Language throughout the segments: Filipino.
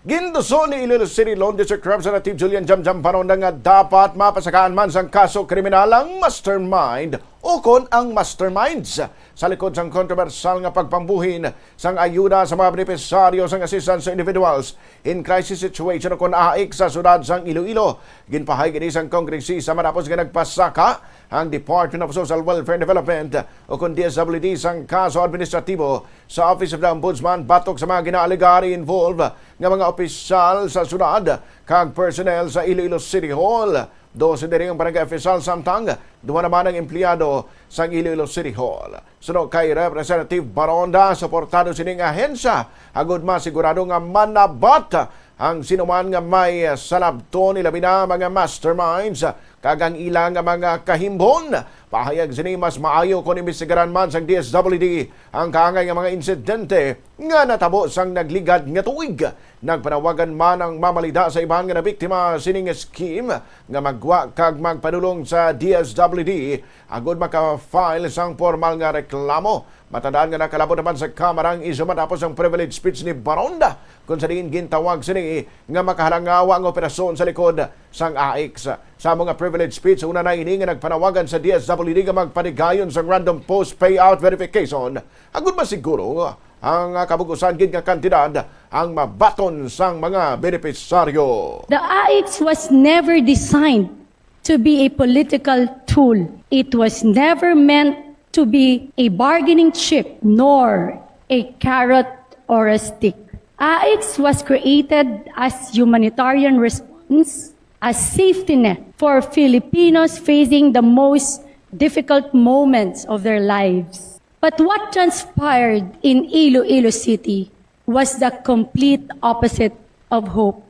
Ginduso ni Iloilo City Law District Representative Julian Jamjam Baronda nga dapat mapasakaan man sang kaso kriminal ang mastermind o kon ang masterminds sa likod sang kontrobersal nga pagpambuhin sang ayuda sa mga benepisaryo sang assistance sa individuals in crisis situation o kon AICS sa sudad sang Iloilo. Ginpahay gini sang kongresista matapos nga nagpasaka ang Department of Social Welfare and Development o kon DSWD sang kaso administratibo sa Office of the Ombudsman batok sa mga ginaaligari involved nga mga opisyal sa syudad kag personnel sa Iloilo City Hall. 12 din ang barangay official samtang duwa naman ang empleyado sa Iloilo City Hall. Sunod kay Representative Baronda, suportado sining ahensya agud masigurado nga manabat ang sinuman nga may salabton ilabi na mga masterminds kagang ilang mga kahimbon. Pahayag sini mas maayo kung imbestigaran man sang DSWD ang kaangay nga mga insidente nga natabo sang nagligad nga tuig. Nagpanawagan man ang mamalida sa iban nga nabiktima sining scheme nga magwa kag magpadulong sa DSWD agud maka-file sang formal nga reklamo. Matandaan nga nakalabot naman sa kamarang iso matapos ang privilege speech ni Baronda kung sa diin gintawag sini nga makahalangawa ang operasyon sa likod sang AICS. Sa mga privilege speech, una na ini nga nagpanawagan sa DSWD nga magpanigayon sa random post payout verification. Agud masiguro ang kabugusan gid nga kantidad ang mabaton sang mga benepisaryo. The AICS was never designed to be a political tool. It was never meant to be a bargaining chip nor a carrot or a stick. AICS was created as humanitarian response, as safety net for Filipinos facing the most difficult moments of their lives. But what transpired in Iloilo City was the complete opposite of hope.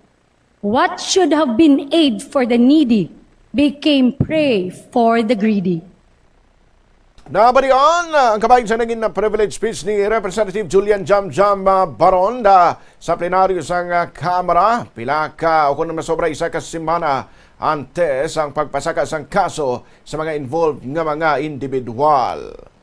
What should have been aid for the needy became prey for the greedy. Nabalian ang kabayan sa naging privilege speech ni Representative Julian Jamjam Baronda sa plenaryo sang Kamara. Pila ka o kung masobra isa ka semana antes ang pagpasaka sang kaso sa mga involved nga mga individual.